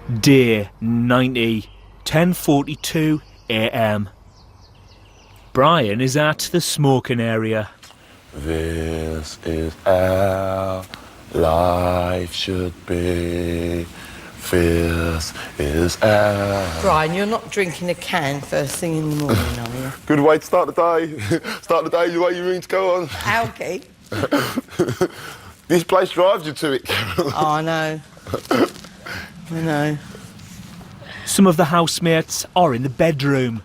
Day 90, 10:42 a.m. Brian is at the smoking area. This is how life should be. This is how... Brian, you're not drinking a can first thing in the morning, are you? Good way to start the day. Start the day the way you mean to go on. Okay. This place drives you to it, Carol. Oh, I know. I know. Some of the housemates are in the bedroom.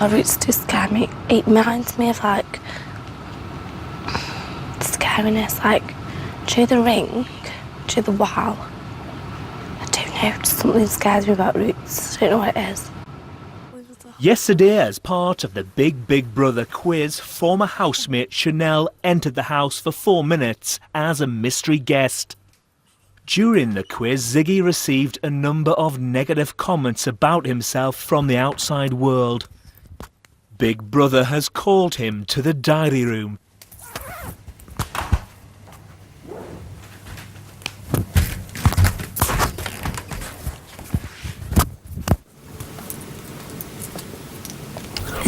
My roots do scare me. It reminds me of, like, scariness, like, through the ring, through the wall. I don't know, just something scares me about roots. I don't know what it is. Yesterday, as part of the Big Brother quiz, former housemate Chanel entered the house for 4 minutes as a mystery guest. During the quiz, Ziggy received a number of negative comments about himself from the outside world. Big Brother has called him to the diary room.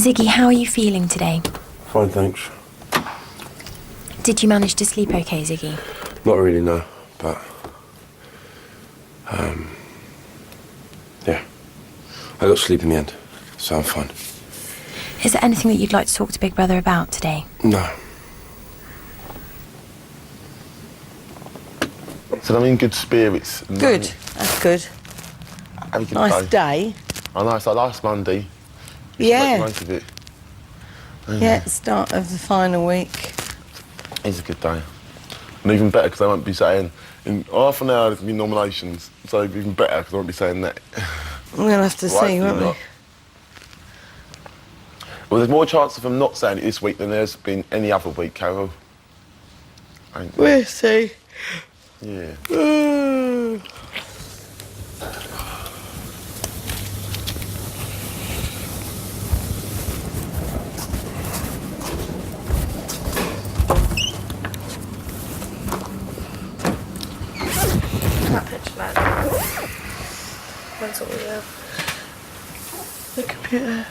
Ziggy, how are you feeling today? Fine, thanks. Did you manage to sleep okay, Ziggy? Not really, no, but... yeah. I got sleep in the end, so I'm fine. Is there anything that you'd like to talk to Big Brother about today? No. So I'm in good spirits. Good, that's good. Have a good Nice day. I know, it's like last Monday. Yeah. Make the most of it. Yeah, start of the final week. It's a good day. And even better because I won't be saying, in half an hour there's going to be nominations, so even better because I won't be saying that. We're going to have to see, won't we? Not. Well, there's more chance of them not saying it this week than there's been any other week, Carol. We'll see. Yeah. That's what we have. The computer.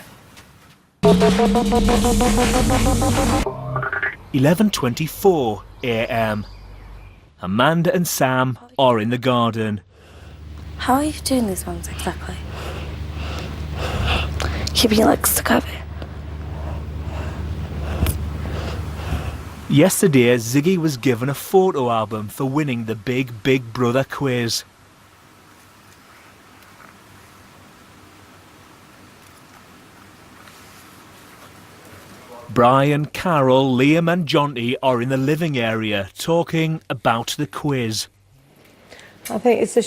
11:24 a.m. Amanda and Sam are in the garden. How are you doing these ones exactly? Keeping your legs stuck over. Yesterday, Ziggy was given a photo album for winning the Big Brother quiz. Brian, Carol, Liam and Jonty are in the living area talking about the quiz. I think it's a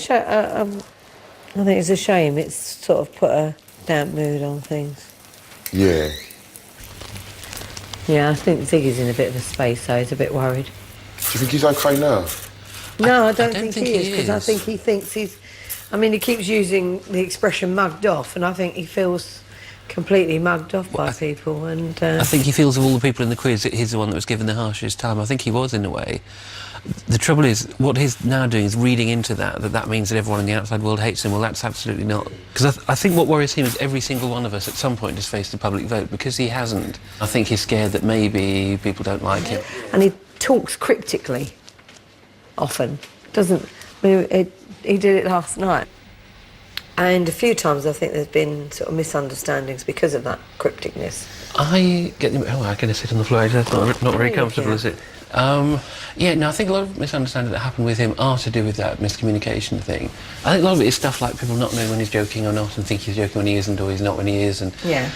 shame. It's sort of put a damp mood on things. Yeah. Yeah, I think Ziggy's in a bit of a space, so he's a bit worried. Do you think he's okay now? No, I don't think he is, because I think he thinks he's... I mean, he keeps using the expression mugged off, and I think he feels completely mugged off by people, and... I think he feels of all the people in the quiz that he's the one that was given the harshest time. I think he was, in a way. The trouble is, what he's now doing is reading into that means that everyone in the outside world hates him. Well, that's absolutely not. Because I think what worries him is every single one of us at some point has faced a public vote. Because he hasn't, I think he's scared that maybe people don't like him. And he talks cryptically, often. Doesn't... I mean, he did it last night. And a few times I think there's been sort of misunderstandings because of that crypticness. I get... Oh, I'm going to sit on the floor. That's not very comfortable, is it? Yeah, no, I think a lot of misunderstandings that happen with him are to do with that miscommunication thing. I think a lot of it is stuff like people not knowing when he's joking or not, and think he's joking when he isn't, or he's not when he is, and yeah.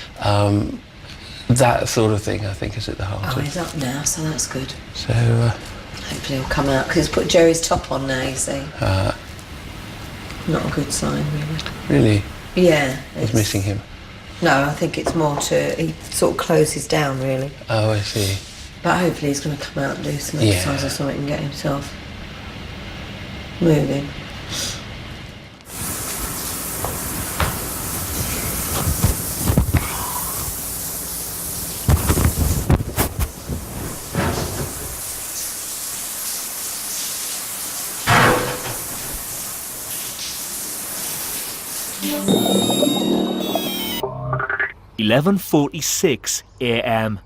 That sort of thing, I think, is at the heart of it. He's up now, so that's good. So, hopefully he'll come out, because he's put Jerry's top on now, you see. Not a good sign, really. Really? Yeah. He's missing him? No, I think it's more to... He sort of closes down, really. Oh, I see. But hopefully he's going to come out and do some exercise or something and get himself moving. 11:46 a.m.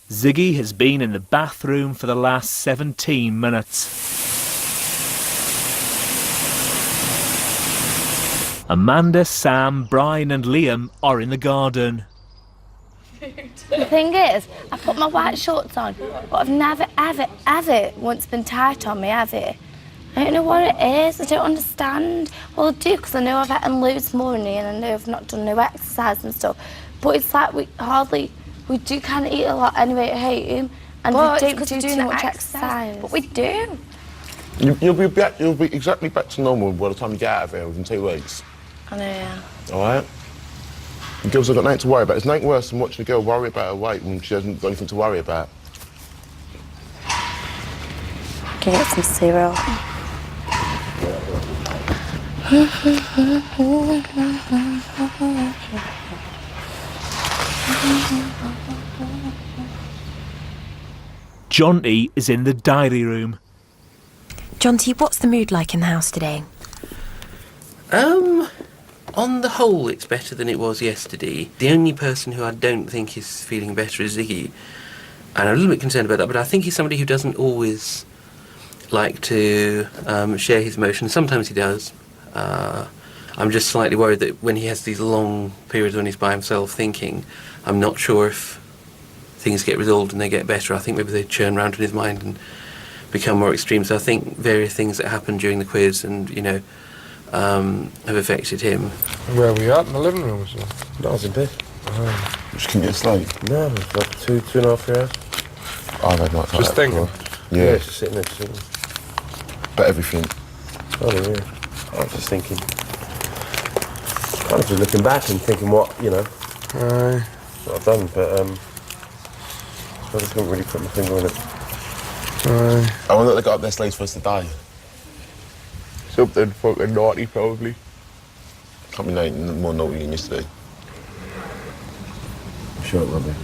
Ziggy has been in the bathroom for the last 17 minutes. Amanda, Sam, Brian and Liam are in the garden. The thing is, I put my white shorts on, but I've never, ever once been tight on me, have it? I don't know what it is, I don't understand. Well, I do, because I know I've eaten loads more money and I know I've not done no exercise and stuff. But it's like we do kind of eat a lot anyway at home, and we don't do too much exercise. But we do. You'll be exactly back to normal by the time you get out of here within 2 weeks. I know, yeah. All right? The girls have got nothing to worry about. There's nothing worse than watching a girl worry about her weight when she hasn't got anything to worry about. Can you get some cereal? Jonty is in the diary room. Jonty, what's the mood like in the house today? On the whole, it's better than it was yesterday. The only person who I don't think is feeling better is Ziggy. And I'm a little bit concerned about that, but I think he's somebody who doesn't always like to share his emotions. Sometimes he does. I'm just slightly worried that when he has these long periods when he's by himself thinking, I'm not sure if things get resolved and they get better. I think maybe they churn round in his mind and become more extreme. So I think various things that happened during the quiz and, have affected him. Where are we at? In the living room or something? No, I was in bed. Just couldn't get asleep. No, it was like 2.5 3 hours. I've had nights like Just that thinking? before. Yeah. Just sitting there, sitting. But everything. Oh, yeah. I was just thinking. Kind of just looking back and thinking what I've done, but I just couldn't really put my finger on it. I wonder if they got up their sleeves for us today. Something fucking naughty, probably. Can't be more naughty than yesterday. I'm sure it will be.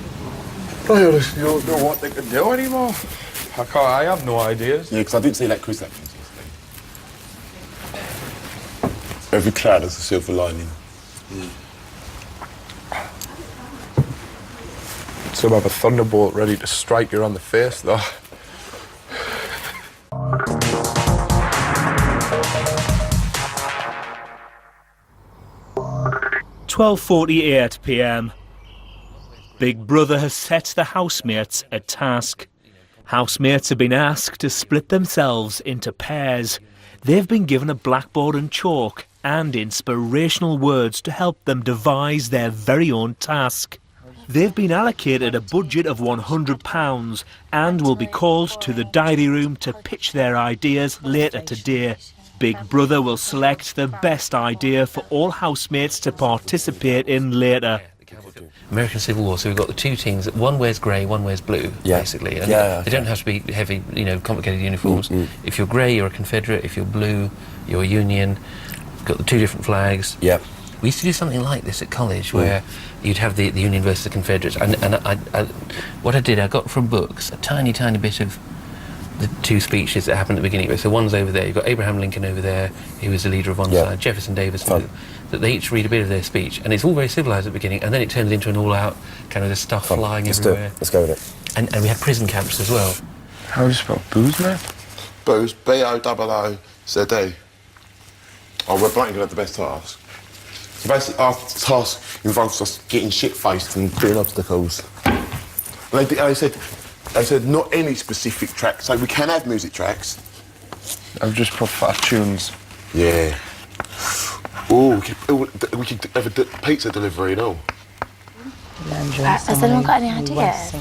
I just don't know what they can do anymore. I have no ideas. Yeah, because I didn't see that quiz happening yesterday. Every cloud has a silver lining. Some have a thunderbolt ready to strike you on the face, though. £12:48 p.m. Big Brother has set the housemates a task. Housemates have been asked to split themselves into pairs. They've been given a blackboard and chalk and inspirational words to help them devise their very own task. They've been allocated a budget of £100 and will be called to the diary room to pitch their ideas later today. Big Brother will select the best idea for all housemates to participate in later. American Civil War, so we've got the two teams. One wears grey, one wears blue, basically. And they don't have to be heavy, complicated uniforms. If you're grey, you're a Confederate. If you're blue, you're a Union. We've got the two different flags. Yep. We used to do something like this at college, where you'd have the Union versus the Confederates. And what I did, I got from books a tiny, tiny bit of the two speeches that happened at the beginning. So one's over there, you've got Abraham Lincoln over there, he was the leader of one side, Jefferson Davis, that they each read a bit of their speech, and it's all very civilised at the beginning, and then it turns into an all-out kind of stuff flying everywhere. Let's go with it. And we had prison camps as well. How do you spell booze, man? Booze, B-O-O-O-Z-E. Oh, we're blanking at the best task. So basically, our task involves us getting shit-faced and doing obstacles. And they said not any specific tracks, so we can have music tracks. I've just put fat tunes. Yeah. Oh, we could have a pizza delivery and all. Has anyone got any ideas?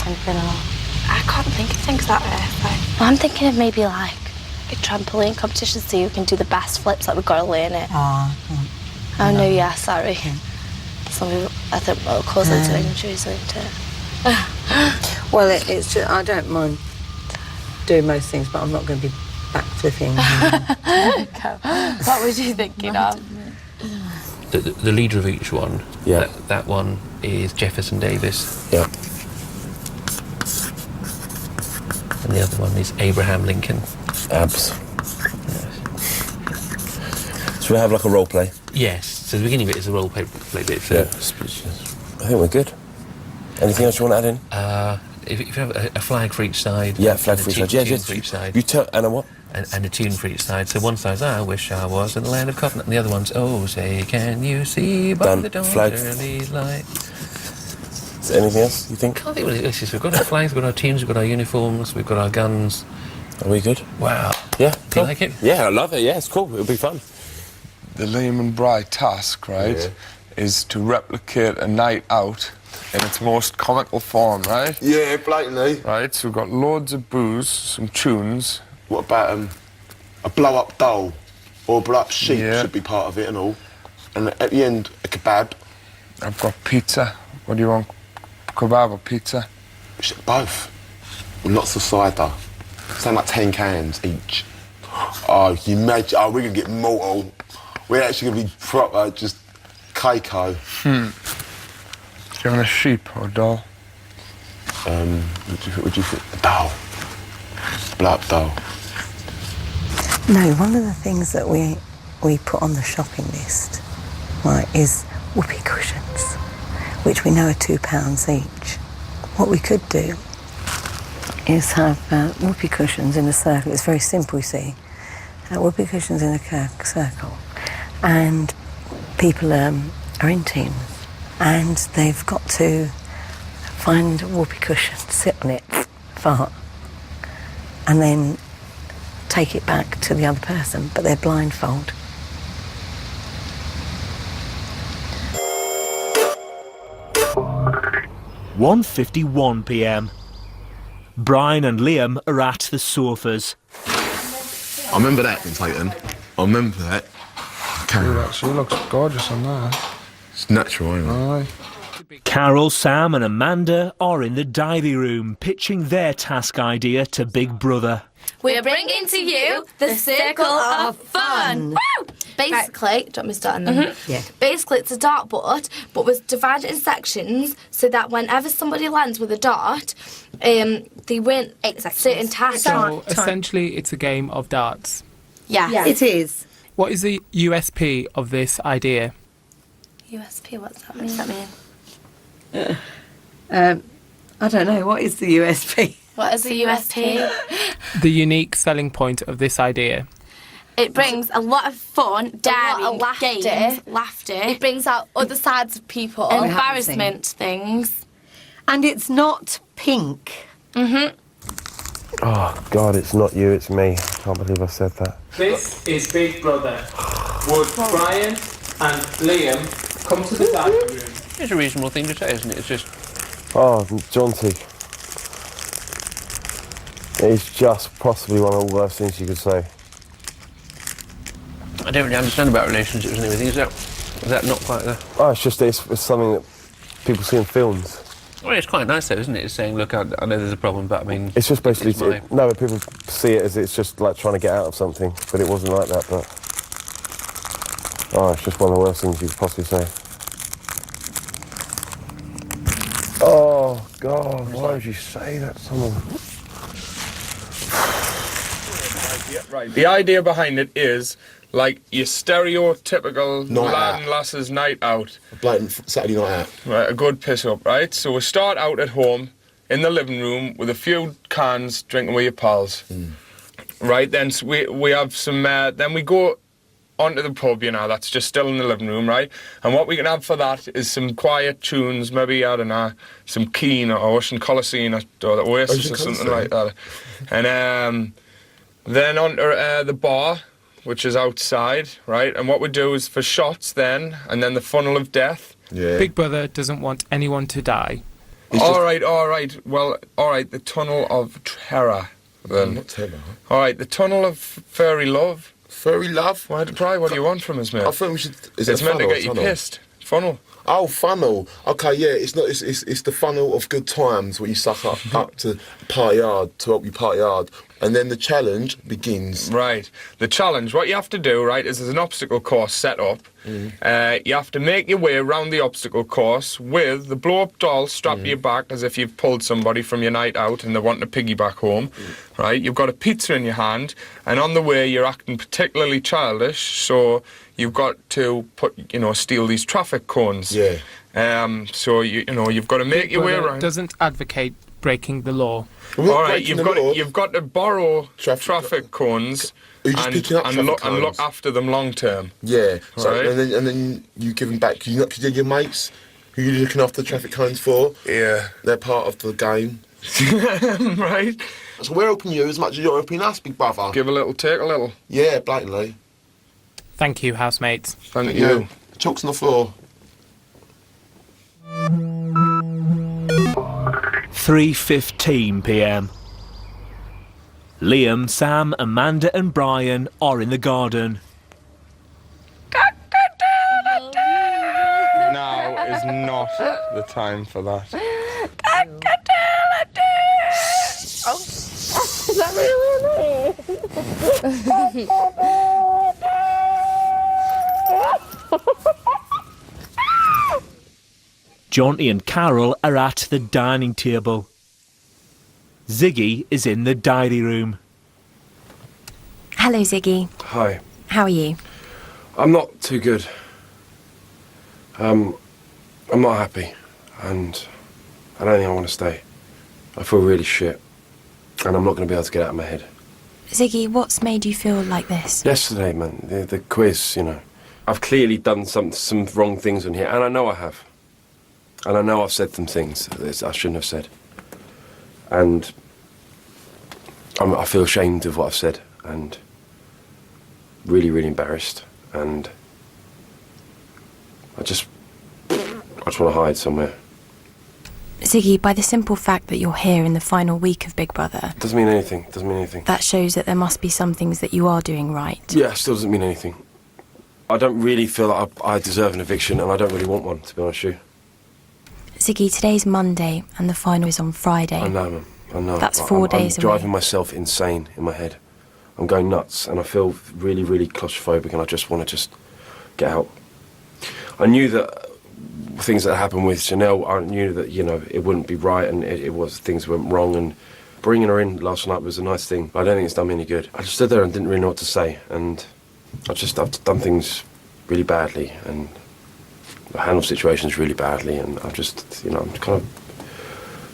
I can't think of things that way. Well, I'm thinking of maybe like a trampoline competition, so you can do the best flips, like we've got to learn it. Oh no, yeah, sorry. Some people, I think, will cause them to injuries, won't it? Well, it's just, I don't mind doing most things, but I'm not going to be backflipping. What was you thinking of? The leader of each one, that one is Jefferson Davis. Yeah. And the other one is Abraham Lincoln. Abs. Should we have like a role play? Yes. So the beginning bit is a role play bit. So I think we're good. Anything else you want to add in? if you have a flag for each side. Yeah, flag for each side. Yeah, tune for each side. You tell, and a what? And a tune for each side. So one side's I wish I was in the land of covenant, and the other one's oh say can you see by Done. the dawn's Flag. early light. Is there anything else you think? I think this is we've got our flags, we've got our tunes, we've got our uniforms, we've got our guns. Are we good? Wow. Yeah. Do Cool. you like it? Yeah, I love it. Yeah, it's cool. It'll be fun. The Liam and Bry task, right, is to replicate a night out in its most comical form, right? Yeah, blatantly. Right, so we've got loads of booze, some tunes. What about a blow-up doll or a blow-up sheep Yeah. should be part of it and all. And at the end, a kebab. I've got pizza. What do you want? Kebab or pizza? Both. With lots of cider. Something like 10 cans each. Oh, you imagine? Oh, we're going to get mortal. We're actually going to be proper, just Keiko. Do you want a sheep or a doll? What do you think? A doll. Blow-up doll. No, one of the things that we put on the shopping list, right, is whoopee cushions, which we know are £2 each. What we could do is have whoopee cushions in a circle. It's very simple, you see. Whoopee cushions in a circle, and people are in teams, and they've got to find a whoopee cushion, sit on it, fart, and then take it back to the other person, but they're blindfold. (1:51 p.m). Brian and Liam are at the sofas. I remember that being taken. I remember that. She looks gorgeous on that. It's natural, isn't it? Aye. Carol, Sam and Amanda are in the diary room pitching their task idea to Big Brother. We're bringing to you the Circle of Fun. Woo! Basically, do you want me to start? Yeah. Basically, it's a dartboard, but we're divided in sections so that whenever somebody lands with a dart, they win certain tasks. So essentially, it's a game of darts. Yeah. It is. What is the USP of this idea? USP, what's that mean? What does that mean? I don't know. What is the USP? What is the USP? The unique selling point of this idea. It brings a lot of fun, daring, laughter. It brings out other sides of people, embarrassment things. And it's not pink. Oh, God, it's not you, it's me. I can't believe I said that. This is Big Brother. Would Brian and Liam come to the dining room? It's a reasonable thing to say, isn't it? It's just Oh, Jonty. It's just possibly one of the worst things you could say. I don't really understand about relationships and everything. Is that not quite the... Oh, it's just it's something that people see in films. Well, it's quite nice though, isn't it? It's saying, look, I know there's a problem, but I mean... It's just basically... it's my- no, but people see it as it's just like trying to get out of something, but it wasn't like that, but... Oh, it's just one of the worst things you could possibly say. Oh, God, why would you say that to someone? Right. The idea behind it is like your stereotypical Night lad out. and lasses night out. A blatant Saturday night out. Right, a good piss up, right? So we start out at home in the living room with a few cans, drinking with your pals. Right, then so we have some. Then we go onto the pub. You know, that's just still in the living room, right? And what we can have for that is some quiet tunes, maybe I don't know, some Keane or Ocean Coliseum or the Oasis or something like that. And then on the bar, which is outside, right? And what we do is for shots then, and then the funnel of death. Yeah. Big Brother doesn't want anyone to die. All right. Well, all right, the tunnel of terror, then. Not terror. All right, the tunnel of furry love. Furry love? What do you want from us, mate? I think we should... Is It's it a meant to funnel or get you tunnel? pissed. Funnel. Oh, funnel. Okay, yeah, it's not. It's the funnel of good times where you suck up to party hard to help you party hard. And then the challenge begins. Right. The challenge, what you have to do, right, is there's an obstacle course set up. You have to make your way around the obstacle course with the blow-up doll strapped to your back as if you've pulled somebody from your night out and they're wanting to piggyback home. Right. You've got a pizza in your hand, and on the way you're acting particularly childish, so you've got to steal these traffic cones. Yeah. So you've got to make your way around. Doesn't advocate breaking the law. All right, you've got to borrow traffic cones and look after them long term. Yeah. So Right. and then you give them back. Cause they're your mates who you're looking after the traffic cones for. Yeah. They're part of the game. Right. So we're helping you as much as you're helping us, big brother. Give a little, take a little. Yeah, blatantly. Thank you, housemates. Thank you. Chalk's on the floor. 3:15 p.m. Liam, Sam, Amanda and Brian are in the garden. Now is not the time for that. Is that really Jonty and Carol are at the dining table. Ziggy is in the diary room. Hello, Ziggy. Hi. How are you? I'm not too good. I'm not happy, and I don't think I want to stay. I feel really shit, and I'm not going to be able to get it out of my head. Ziggy, what's made you feel like this? Yesterday, man, the quiz, I've clearly done some wrong things on here, and I know I have. And I know I've said some things that I shouldn't have said. And I feel ashamed of what I've said, and really, really embarrassed. And I just want to hide somewhere. Ziggy, by the simple fact that you're here in the final week of Big Brother... Doesn't mean anything, doesn't mean anything. That shows that there must be some things that you are doing right. Yeah, it still doesn't mean anything. I don't really feel like I deserve an eviction, and I don't really want one, to be honest with you. Ziggy, today's Monday, and the final is on Friday. I know, man. I know. That's 4 days I'm driving myself insane in my head. I'm going nuts, and I feel really, really claustrophobic, and I just want to get out. I knew that things that happened with Chanel, I knew that, it wouldn't be right, and it was, things went wrong, and bringing her in last night was a nice thing. I don't think it's done me any good. I just stood there and didn't really know what to say, and I've done things really badly, and I handle situations really badly, and I'm just, I'm kind of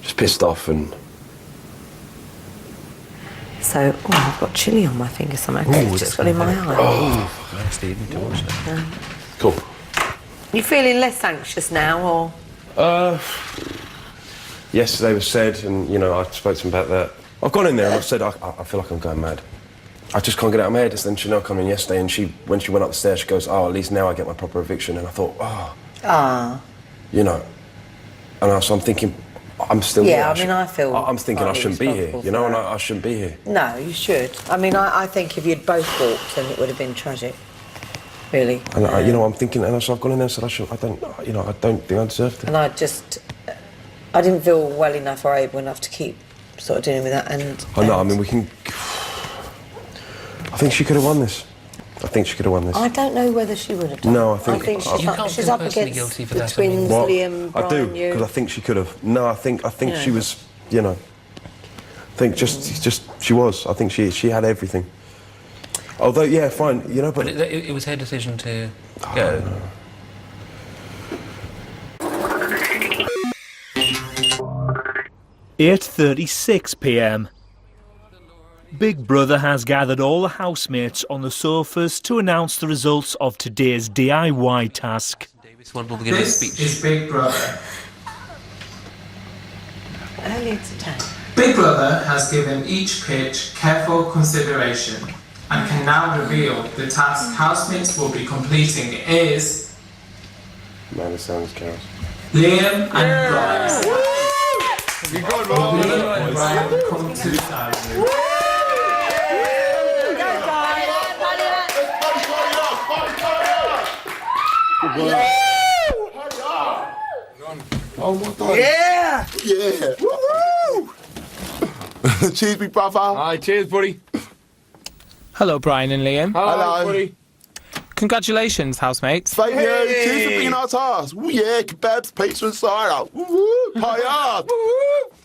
just pissed off. And So, I've got chili on my finger somehow. It's just got in my eye. Oh, that's the evening to watch that. cool. You feeling less anxious now, or? Yesterday was said, and I spoke to him about that. I've gone in there and I've said I feel like I'm going mad. I just can't get it out of my head. And then Chanel come in yesterday, and when she went up the stairs, she goes, "Oh, at least now I get my proper eviction." And I thought, and so I'm thinking, I'm still here. I feel... I'm thinking I shouldn't be here, and I shouldn't be here. No, you should. I think if you'd both walked, then it would have been tragic. Really. And I'm thinking, and so I've gone in there and said I don't think I deserved it. And I didn't feel well enough or able enough to keep sort of dealing with that. I know. We can. I think she could have won this. I don't know whether she would have done. No, I think she's up against guilty for the that, twins, Well, Liam, Brian, I do, you. because I think she could have. No, I think Yeah. she was. I think just she was. I think she had everything. Although, yeah, fine, but But it was her decision to go. No. 8:36 p.m. Big Brother has gathered all the housemates on the sofas to announce the results of today's DIY task. This is Big Brother. Earlier today. Big Brother has given each pitch careful consideration and can now reveal the task housemates will be completing is... Man, it sounds chaos. Liam and Brian. Liam and Brian come to the dining room. Oh my God. Yeah! Yeah! Woo-hoo! Cheers, big brother. Aye, cheers, buddy. Hello, Brian and Liam. Hello. buddy. Congratulations, housemates. Thank you. Cheers for bringing our task. Ooh, yeah, kebabs, pizza and cider. Woo-hoo, party hard.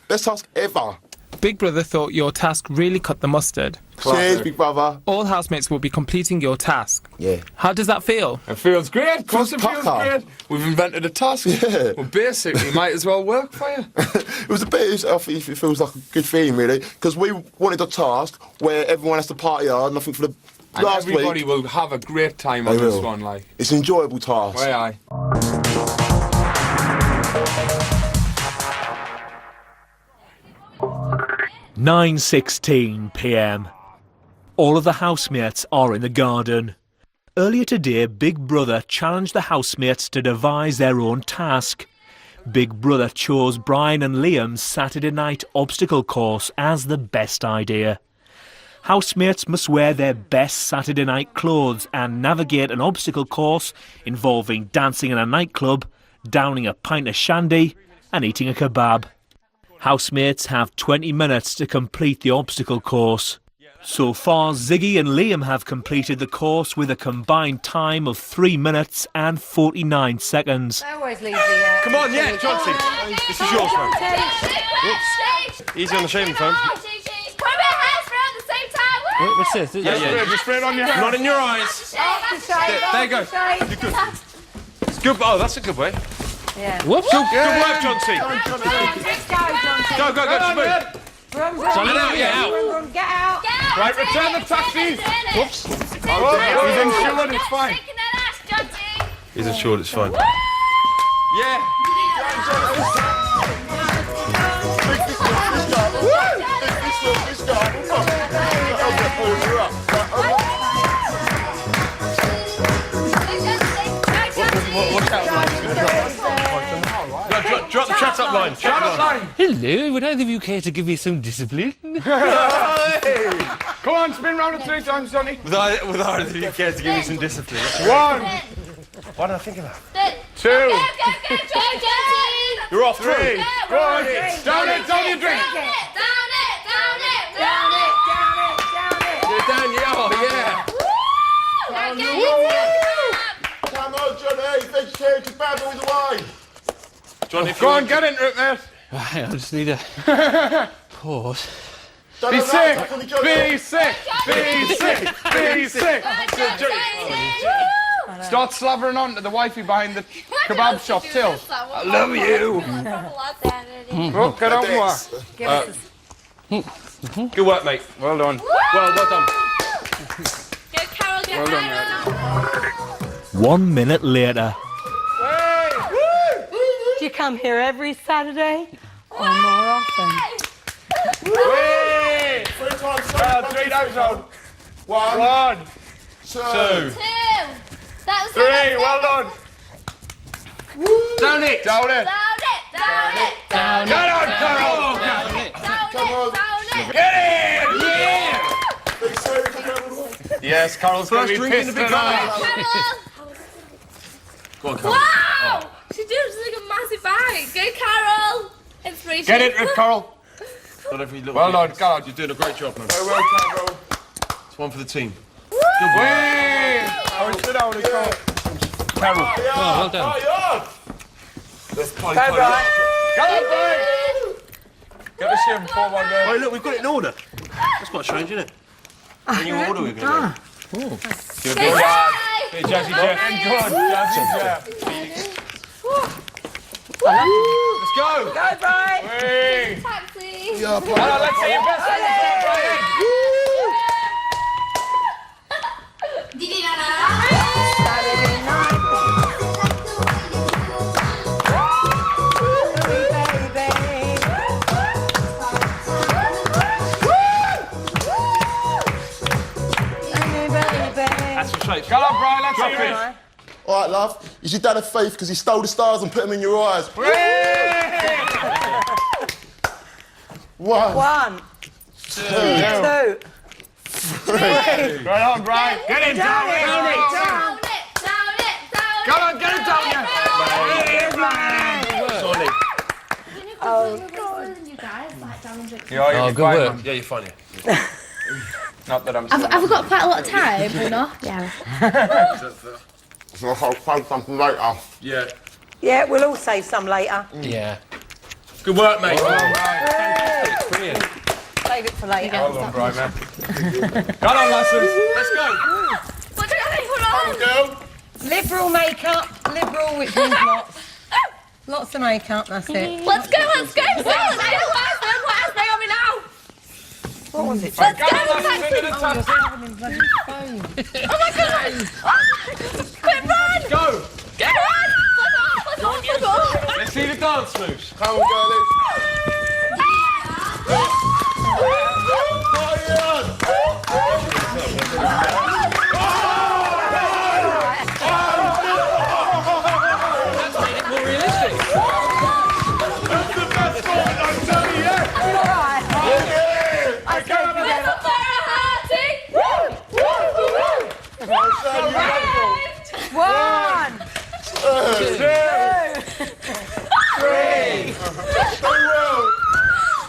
Best task ever. Big Brother thought your task really cut the mustard. Cheers, big brother. All housemates will be completing your task. Yeah. How does that feel? It feels great. Of course it feels pucker. great. We've invented a task. Yeah. Well, basically, might as well work for you. It was a bit, I think it feels like a good feeling, really, because we wanted a task where everyone has to party hard, and I think for the And last everybody week, will have a great time They on this will. one, like. it's an enjoyable task. Aye, aye. (9:16 p.m). All of the housemates are in the garden. Earlier today, Big Brother challenged the housemates to devise their own task. Big Brother chose Brian and Liam's Saturday night obstacle course as the best idea. Housemates must wear their best Saturday night clothes and navigate an obstacle course involving dancing in a nightclub, downing a pint of shandy and eating a kebab. Housemates have 20 minutes to complete the obstacle course. So far, Ziggy and Liam have completed the course with a combined time of 3 minutes and 49 seconds. I always leave the... Come on, yeah, Chauncey. This is yours, man. Easy on the shaving foam. What's this? Just spray it on your hands. Not in your eyes. There you go. You're good. It's good. Oh, that's a good way. Yeah. Whoops. Good work, Chauncey. Go, just move. Get out, Get out. Right, return the taxi. Whoops. Oh, he's insured, it's fine. He's insured, it's fine. Yeah. Watch out, drop the chat up line. Chat up line. Hello, would either of you care to give me some discipline? Come on, spin round it 3 times, Sonny. With either of you care to give me some discipline. 1, Why did I think of that? 2, You're off 3. through. Go on. Down it, down your drink. You're down, yeah. Oh, yeah. Come on, Johnny. Vegetarian kebab all the way. Johnny, if Go on, get into it, mate. Right, I just need a pause. Be sick. Be sick. Be sick. Be sick. Start slavering on to the wifey behind the kebab shop, till. I love you. Oh, get on work. Good work, mate. Well done. Well done. Well done, mate. 1 minute later. Do you come here every Saturday or more often? Wait! 3 times out. 1, 2, 3. Well done. Down it. Down it. Down Get on, Carol. Get in. Yeah. Yes, Carol's going to be drink in pissed the big tonight. Go on, Carol. Wow! She did just like a massive bag. Go, Carol! Inspiration. Get it, Rip, Carol. Not every little Well bit. done, Carol. You're doing a great job, man. Very well, Carol. It's one for the team. Wait! Oh, sit down, Carol. Carol. Oh, well done. Let's play. Come on, boy. Get the shit before one there. Hey, look, we've got it in order. That's quite strange, isn't it? In your order, we're going to go. Good one. Hey, Jazzy Jeff. Good, Jazzy Jeff. Let's go. Go, Brian. Wait. Taxi. Let's see your best. Saturday night. Baby. That's for shape. Come on, Brian. Let's see it. All right, love. Is your dad a thief because he stole the stars and put them in your eyes? One. 1, 2, 3. Right on, Brian. Get in, down it. Come on, get it down here. Solid. Oh, God. You guys like down and drink Yeah, you'll Oh, be good fine, work. man. Yeah, you're fine. Yeah. Not that I'm Have we got quite a lot of time or not? Yeah. I'll find something later. Yeah. Yeah, we'll all save some later. Yeah. Good work, mate. Fantastic. Brilliant. Save it for later. Hold on, Brian, man. Come on, lasses. Let's go. What do I put on? Go. Liberal makeup, liberal, which means lots. Lots of makeup, that's it. Let's go. Let's go. What else they on me now? What was it? Let's go. Into the taxi. Oh my god! Quick, run! Go. Go, run! Fuck off! Let's see the dance moves. Come on, girlie. That's made it more realistic. That's the best moment, I'm telling you. One, Two, three.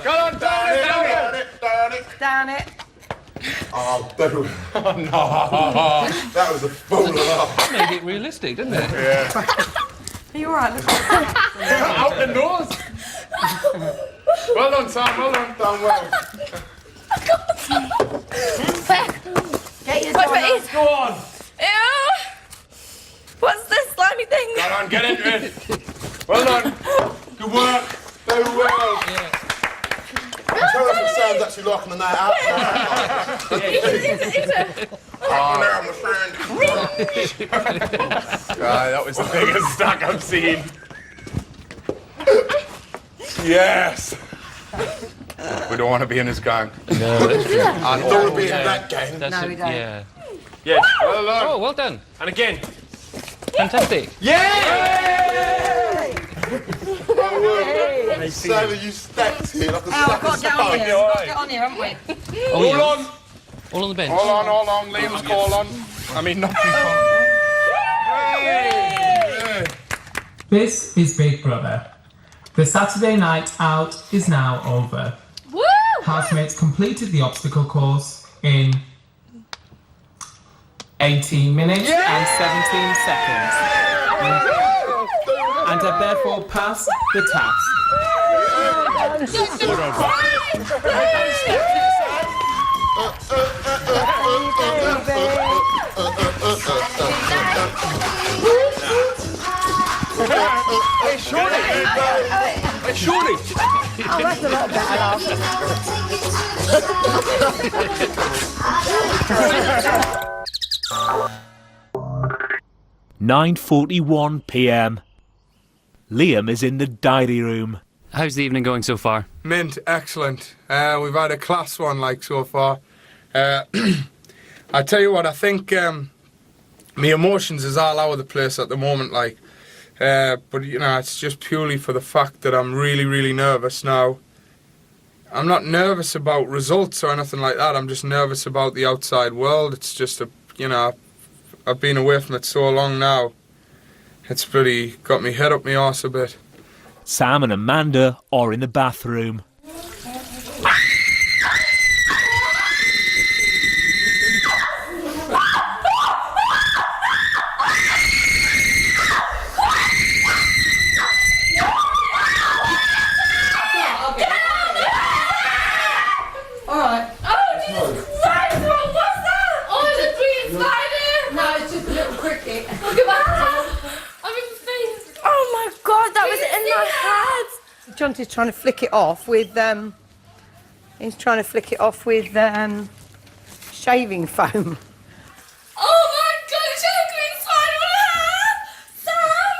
Go on, down it. down it. Oh, no. That was a fool of That made it realistic, didn't it? Are you alright? Out the nose. Well done, Sam. Well done. Done well. Get your Wait. Go on. Ew! What's this slimy thing? Go on, get into it. Well done. Good work. Do well. Tell us what Sam's actually like on the night out. Oh, now I'm a friend. That was the biggest stack I've seen. Yes. We don't want to be in his gang. No, that's true. I don't want to be in that game. That's No, we don't. Yeah. Yes. Well done. Oh, well done. And again. Fantastic. Yeah. Sam, you stacked here like a Oh, sack we've got of to get on here. spunk. We've got to get on here, haven't we? Oh, Hold yeah. on. All on the bench. Hold on. Liam's call on. I mean, not This is Big Brother. The Saturday night out is now over. Woo! Housemates completed the obstacle course in 18 minutes and 17 seconds. And have therefore passed the task. Hey, Shorty. Hey, Shorty. Oh, that's a lot better, love. 9:41 p.m. Liam is in the diary room. How's the evening going so far? Mint, excellent. We've had a class one, like, so far. I tell you what, I think my emotions is all over the place at the moment, like. But, you know, it's just purely for the fact that I'm really, really nervous now. I'm not nervous about results or anything like that. I'm just nervous about the outside world. It's just, you know, I've been away from it so long now. It's really got me head up my arse a bit. Sam and Amanda are in the bathroom. Jonty's trying to flick it off with shaving foam. Oh my god, it's a green slide on my hair! Sam!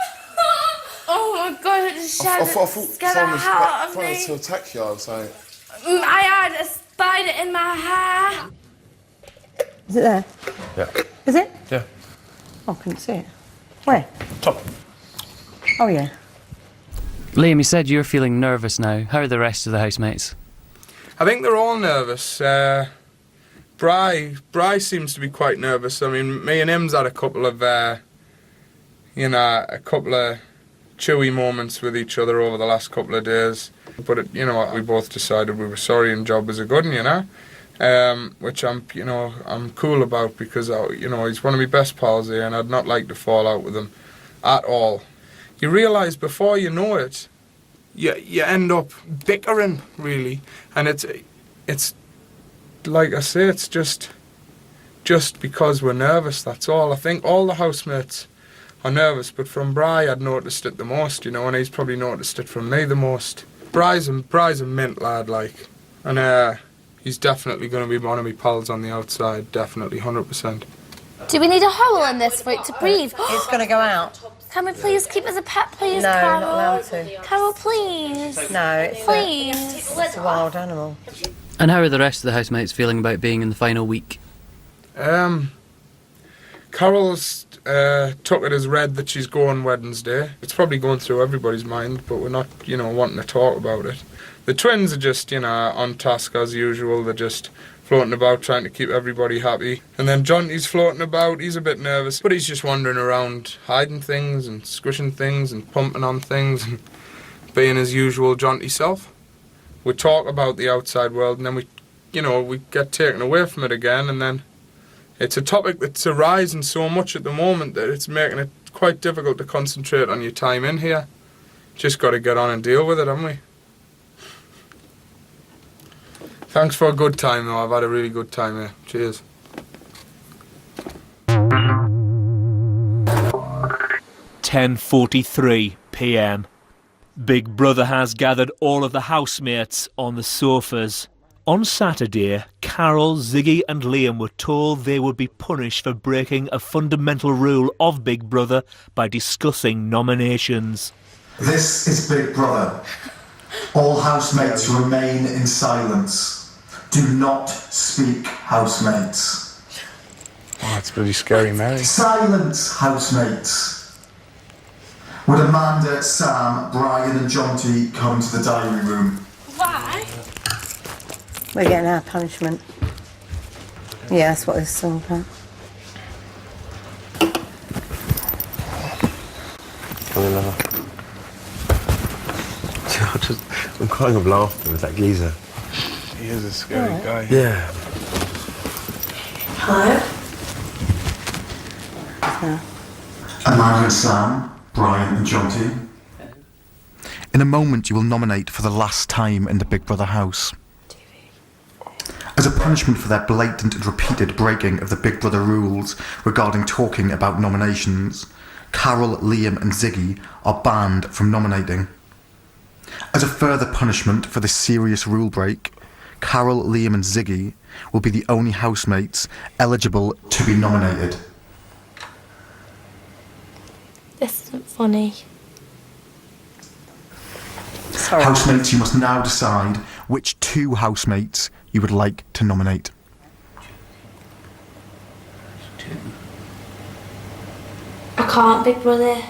Oh my god, it just I scared thought the someone hell was out of me. to attack you, I was like... I had a spider in my hair. Is it there? Yeah. Is it? Yeah. Oh, I couldn't see it. Where? Top. Oh, yeah. Liam, you said you're feeling nervous now. How are the rest of the housemates? I think they're all nervous. Bry seems to be quite nervous. I mean, me and him's had a couple of, chewy moments with each other over the last couple of days. But, you know, we both decided we were sorry and job was a good one, you know, which I'm cool about because, you know, he's one of my best pals here and I'd not like to fall out with him at all. You realise before you know it, you end up bickering, really. And it's like I say, it's just because we're nervous, that's all. I think all the housemates are nervous, but from Bri I'd noticed it the most, you know, and he's probably noticed it from me the most. Bri's a mint lad, like, and he's definitely going to be one of my pals on the outside, definitely, 100%. Do we need a hole in this for it to breathe? It's going to go out. Can we please keep it as a pet, please, No, Carol? not allowed to. Carol, please. No, Please. it's a wild animal. And how are the rest of the housemates feeling about being in the final week? Carol's took it as read that she's going Wednesday. It's probably going through everybody's mind, but we're not, you know, wanting to talk about it. The twins are just, you know, on task as usual. They're just floating about trying to keep everybody happy. And then Jonty's floating about. He's a bit nervous, but he's just wandering around hiding things and squishing things and pumping on things and being his usual Jonty self. We talk about the outside world and then we get taken away from it again, and then it's a topic that's arising so much at the moment that it's making it quite difficult to concentrate on your time in here. Just got to get on and deal with it, haven't we? Thanks for a good time, though. I've had a really good time here. Cheers. "10:43 p.m. Big Brother has gathered all of the housemates on the sofas. On Saturday, Carol, Ziggy and Liam were told they would be punished for breaking a fundamental rule of Big Brother by discussing nominations. This is Big Brother. All housemates remain in silence. Do not speak, housemates. Oh, that's pretty scary, Mary. Silence, housemates. Would Amanda, Sam, Brian and Jonty come to the diary room? Why? We're getting our punishment. Yeah, that's what this is all about. I'm crying of laughter with that geezer. He is a scary guy. Yeah. Hello? Amanda and Sam, Brian and Jonty. In a moment you will nominate for the last time in the Big Brother house. As a punishment for their blatant and repeated breaking of the Big Brother rules regarding talking about nominations, Carol, Liam and Ziggy are banned from nominating. As a further punishment for this serious rule break, Carol, Liam and Ziggy will be the only housemates eligible to be nominated. This isn't funny. Sorry. Housemates, you must now decide which two housemates you would like to nominate. I can't, Big Brother.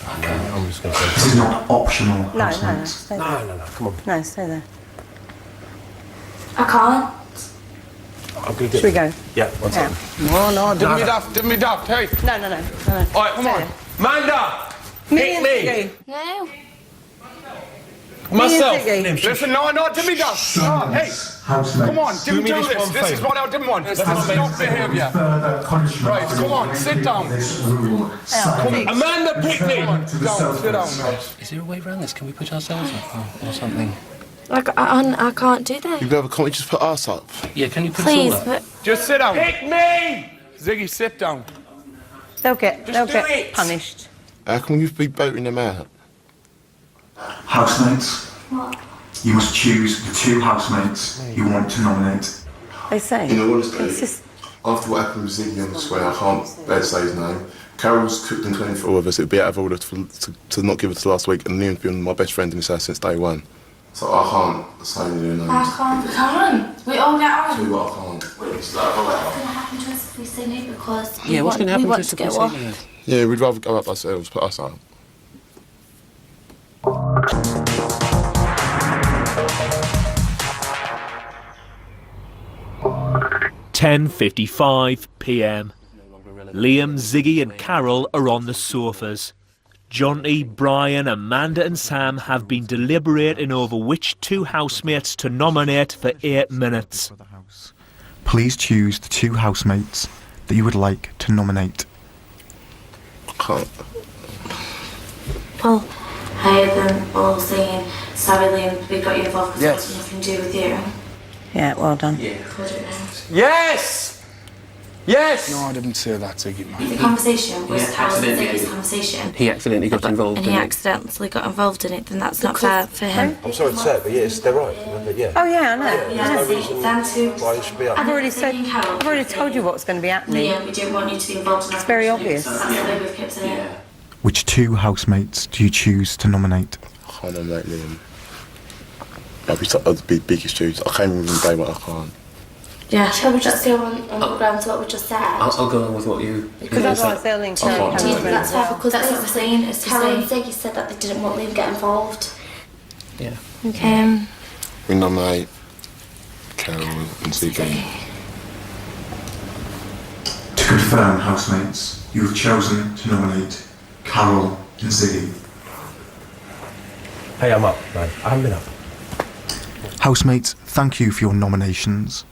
I'm just going to say... This is not optional, No, housemates. stay there. No, come on. No, stay there. I can't. I'm going to Should we go? Yeah, one Yeah. second. No, didn't be daft, hey. No. All right, come on. Amanda, pick me. No. Myself. Me and Ziggy. Listen, no, didn't be daft. Oh, hey, Housemates. come on, didn't do this this. one This is favour. what I didn't want. This is not behaviour. Further punishment Right, for come on, breaking sit down. This rule. Silence. Amanda, pick me. Return to the Sit down, sofas. mate. Is there a way around this? Can we put ourselves up or something? I can't do that. Can't we just put us up? Yeah, can you put Please, us all up? but Just sit down. Pick me. Ziggy, sit down. They'll get do it. punished. How can you be voting them out? Housemates, what? you must choose the two housemates you want to nominate. They say. In all honesty, It's just... after what happened with Ziggy on the square, I can't bear to say his name. Carol's cooked and cleaned for all of us. It'd be out of order to not give it to last week, and Liam's been my best friend in this house since day one. So I can't say any names. I can't. We all get on. Do what I can't. It's like, What's going to happen to us if we say no? Because Yeah, what's going to happen to us to if we get say off. no? yeah, we'd rather go up ourselves, put us up. "10:55 p.m. Liam, Ziggy and Carol are on the sofas. Jonty, Brian, Amanda and Sam have been deliberating over which 2 housemates to nominate for 8 minutes. Please choose the 2 housemates that you would like to nominate. Can't. Well, I heard them all saying, sorry Liam, we got you involved because Yes. it has nothing to do with you. Yeah, well done. Yes! Yes! No, I didn't say that, Ziggy, man. The conversation was Yeah, Carol and accidentally. Ziggy's conversation. He accidentally got involved And in he it. accidentally got involved in it, then that's not fair for him. I'm sorry to say it, but yes, they're right. Yeah. Oh yeah, I know. There's no reason Them two. why you should be up. I've already told you what's going to be happening. Liam, we don't want you to be involved in that. It's very obvious. That's the way we've kept it. Which 2 housemates do you choose to nominate? I can't nominate Liam. I'd be the biggest dudes. I can't even blame it, I can't. Yeah. Shall we just go on the ground to what we just said? I'll go on with what you... Because otherwise they'll link Carol. Do you think that's fair? Because that's what I'm saying. Is Carol and Ziggy said that they didn't want Liam to get involved. Yeah. We nominate Carol and Ziggy. To confirm, housemates, you have chosen to nominate Carol and Ziggy. Hey, I'm up, man. I haven't been up. Housemates, thank you for your nominations.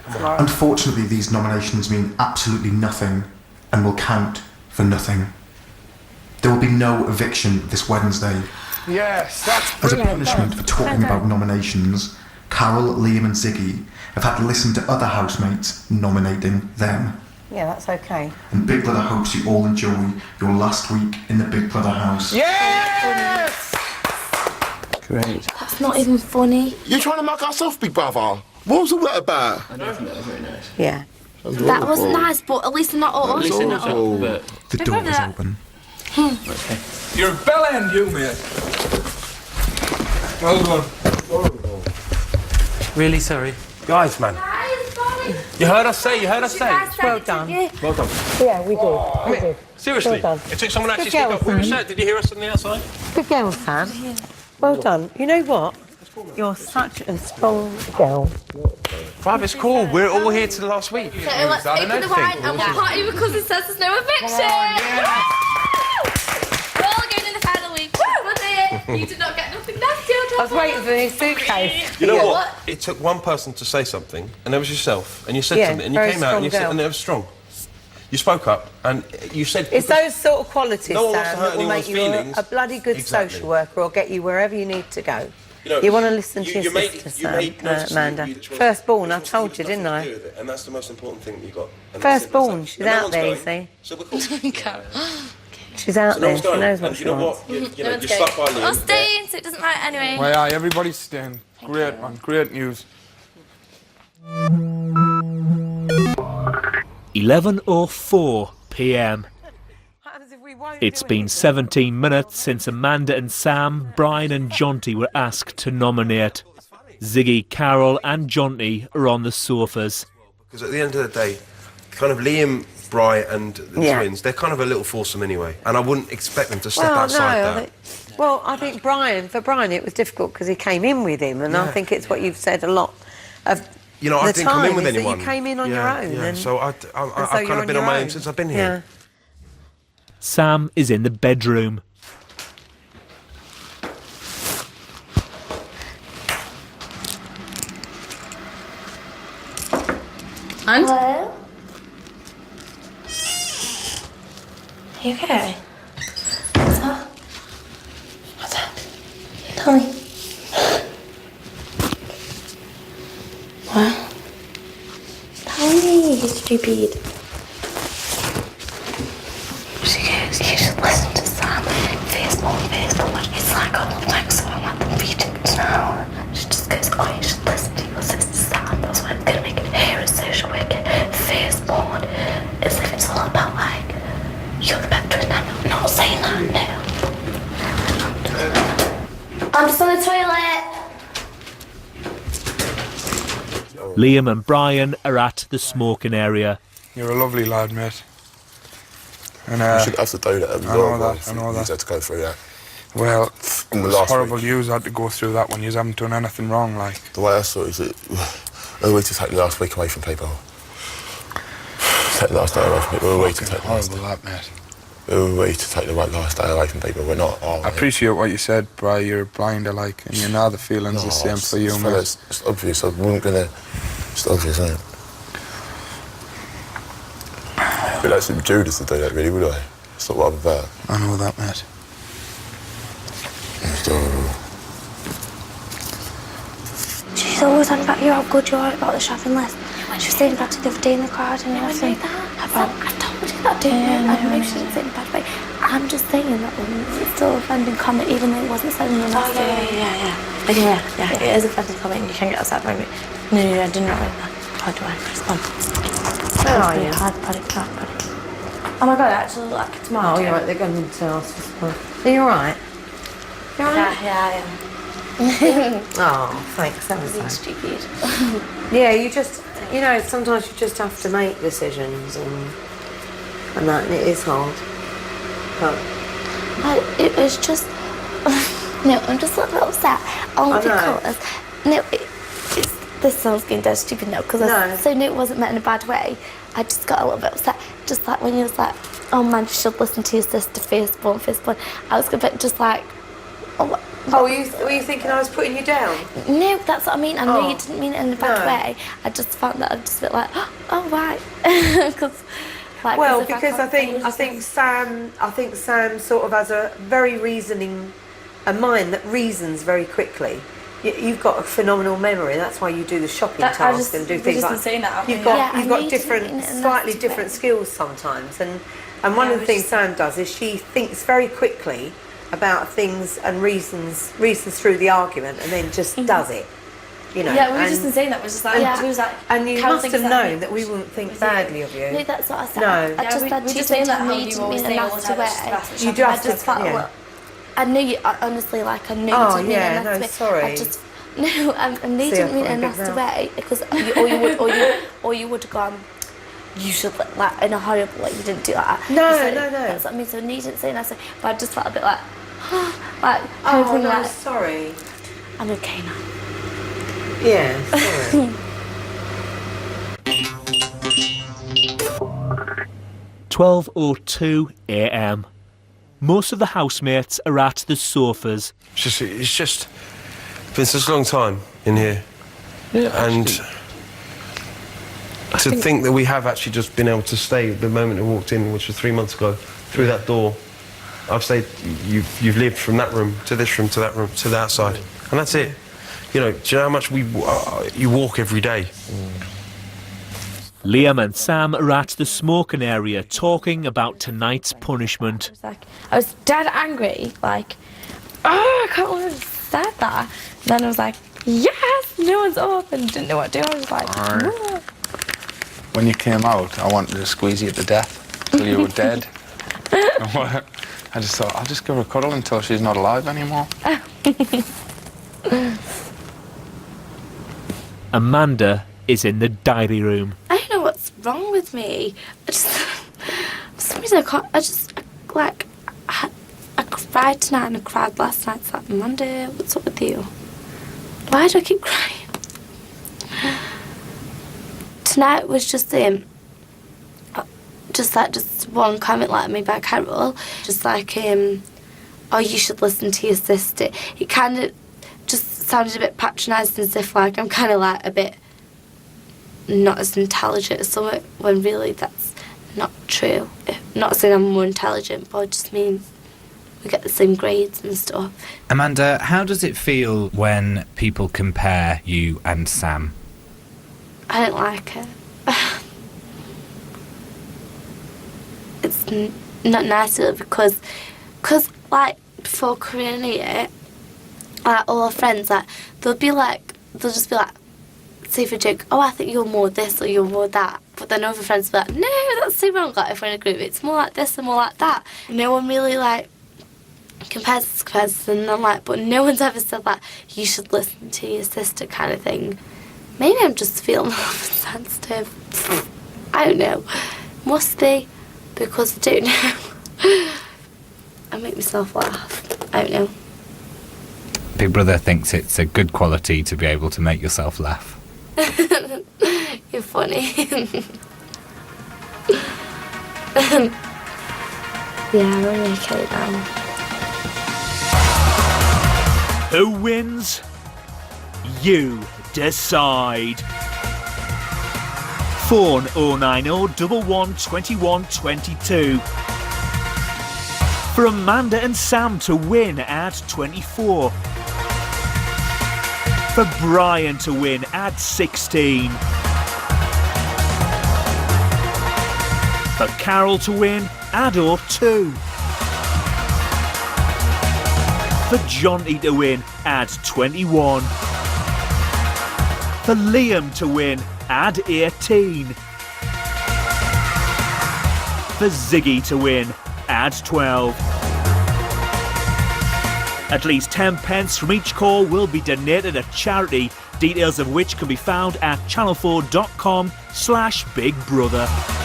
Unfortunately, these nominations mean absolutely nothing and will count for nothing. There will be no eviction this Wednesday. Yes, that's As a brilliant. punishment for talking about nominations, Carol, Liam and Ziggy have had to listen to other housemates nominating them. Yeah, that's okay. And Big Brother hopes you all enjoy your last week in the Big Brother house. Yes! Great. That's not even funny. You're trying to mug us off, Big Brother. What was all that about? I don't think that was very nice. Yeah. That was nice, but at least they're not us. Listen up, but... The door is open. Okay. You're a bell end, you, mate. Well done. Really sorry. Guys, man. You heard us say, Well done. Well done. Yeah, we did. Seriously, Well done. it took someone to actually Good speak girl, up. What was Sam. that? Did you hear us on the outside? Good girl, Sam. Well done. You know what? You're such a strong girl. Bruv, it's cool. We're all here to the last week. So let's open the wine and we'll party because it says there's no eviction. We're all going in the final week. Was it? You did not get nothing nasty on top. I was waiting for his suitcase. You know what? It took one person to say something, and that was yourself. And you said something, and you very came out, and you strong said, girl. and it was strong. You spoke up, and you said... It's those sort of qualities, No one wants Sam, to hurt that will make anyone's you feelings. a bloody good Exactly. social worker or get you wherever you need to go. know, You want to listen to you your made- sister, you Sam, made notice that Amanda. you- you- Firstborn, I it's told you, nothing didn't to do I? with it, and that's the most important thing that you got. And Firstborn, she's And no out one's there, you going. see. So we're cool. She's out So no there, one's she going. knows what And she you know wants. what? You know, one's you're stuck by going. Liam. I'll stay in, so it doesn't matter anyway. Well, aye, everybody's staying. Great, man. Great news. 11:04 p.m. It's been 17 minutes since Amanda and Sam, Brian and Jonty were asked to nominate. Ziggy, Carol and Jonty are on the sofas. Because at the end of the day, kind of Liam, Brian and the Yeah. twins, they're kind of a little foursome anyway. And I wouldn't expect them to step Well, outside no, that. I think for Brian it was difficult because he came in with him, and I Yeah. think it's what you've said a lot of You know, I the didn't come in time with is that anyone. you came in on Yeah, your own. Yeah, and, so I've so kind you're of been on my own since I've been here. Yeah. Sam is in the bedroom. And? Hello? Are you okay? What's up? Tell me. What? Tell me, you stupid. You should listen to Sam. Facebook. It's like on the next one, let them read it now. She just goes, oh, you should listen to your sister Sam. That's why I'm going to make it here a social worker. Facebook. As if it's all about, like, you're the better and I'm not saying that, no. I'm just on the toilet. Liam and Brian are at the smoking area. You're a lovely lad, mate. And We should have to do that. I know that, I know You that. had to go through that. Well, In the it's last horrible week. yous had to go through that when you haven't done anything wrong, like. The way I saw it is that we were to take the last week away from people. Take the last day away from people. We were to take the last Horrible that, mate. We're ready to take the right lifestyle away from people. We're not. I appreciate what you said, Bri. You're blind, like, and you know the feelings the same for you, mate. It's obvious. I wasn't gonna. It's obvious, isn't it? But that's Judas to do that, really, would I? It's not what I'm about. I know that, mate. She's always on about you, how good you are about the shopping list. She was saying about it the other day in the garden and everything. I told you that, didn't I? I know she didn't say it in a bad way. I'm just saying that it's still offending comment, even though it wasn't said in the last Yeah. It is offending comment and you can get upset by me. No, I did not like that. How do I respond? Where are you? Hard body. Oh my god, I actually look like tomorrow. Oh, you're right, they're going to ask for support. Are you alright? You alright? Yeah, I am. Oh, thanks, that was nice. Stupid. Yeah, you just, you know, sometimes you just have to make decisions and that, and it is hard. But it was just... No, I'm just a little upset. Only because... No, this sounds getting dead stupid now, because it wasn't meant in a bad way. I just got a little bit upset. Just like when you was like, oh man, you should listen to your sister, firstborn. I was a bit just like... were you thinking I was putting you down? No, that's what I mean. I know you didn't mean it in a bad way. I just found that I was just a bit like, oh right. Because I think Sam sort of has a very reasoning mind that reasons very quickly. You've got a phenomenal memory. That's why you do the shopping task and do things like that. You've got slightly different skills sometimes. And one of the things Sam does is she thinks very quickly about things and reasons through the argument, and then just does it. You know. Yeah, we were just saying that. Was just like, we was like, and you must have known that we wouldn't think badly of you. No, that's what I said. No, I just had to say that how you always say all the time. You just felt well. I knew you, honestly, like, I knew you didn't mean it in a nasty way. Sorry. I knew you didn't mean it in a nasty way, because you would have gone, you should, like, in a horrible way, you didn't do that. No. That's what I mean, so I knew you didn't say it nasty, but I just felt a bit like, sorry. I'm okay now. Yeah, sorry. 12:02 a.m. Most of the housemates are at the sofas. It's just been such a long time in here. Yeah, and to think that we have actually just been able to stay the moment we walked in, which was 3 months ago, through that door. I've stayed, you've lived from that room to this room to that room to the outside. And that's it. You know, do you know how much you walk every day? Liam and Sam are at the smoking area talking about tonight's punishment. I was dead angry, like, I can't believe I said that. Then I was like, yes, no one's up, and didn't know what to do. I was like, no. When you came out, I wanted to squeeze you to death till you were dead. I just thought, I'll just give her a cuddle until she's not alive anymore. Amanda is in the diary room. I don't know what's wrong with me. For some reason I cried tonight and I cried last night. It's like, Amanda, what's up with you? Why do I keep crying? Tonight was just one comment like made by Carol, just like, oh, you should listen to your sister. It kind of just sounded a bit patronising, as if like I'm kind of like a bit not as intelligent as someone, when really that's not true. Not saying I'm more intelligent, but I just mean we get the same grades and stuff. Amanda, how does it feel when people compare you and Sam? I don't like it. It's not nice really, because like before coming in here, like all our friends, like they'll just be like, say for a joke, oh, I think you're more this or you're more that. But then other friends will be like, no, that's so wrong. Like if we're in a group, it's more like this and more like that. No one really like compares, and I'm like, but no one's ever said like, you should listen to your sister kind of thing. Maybe I'm just feeling sensitive. I don't know. Must be, because I don't know. I make myself laugh. I don't know. Big Brother thinks it's a good quality to be able to make yourself laugh. You're funny. Yeah, we're okay now. Who wins? You decide. Phone 090 11 21 22. For Amanda and Sam to win, add 24. For Brian to win, add 16. For Carol to win, add or 2. For Jonty to win, add 21. For Liam to win, add 18. For Ziggy to win, add 12. At least 10 pence from each call will be donated at charity, details of which can be found at channel4.com/bigbrother.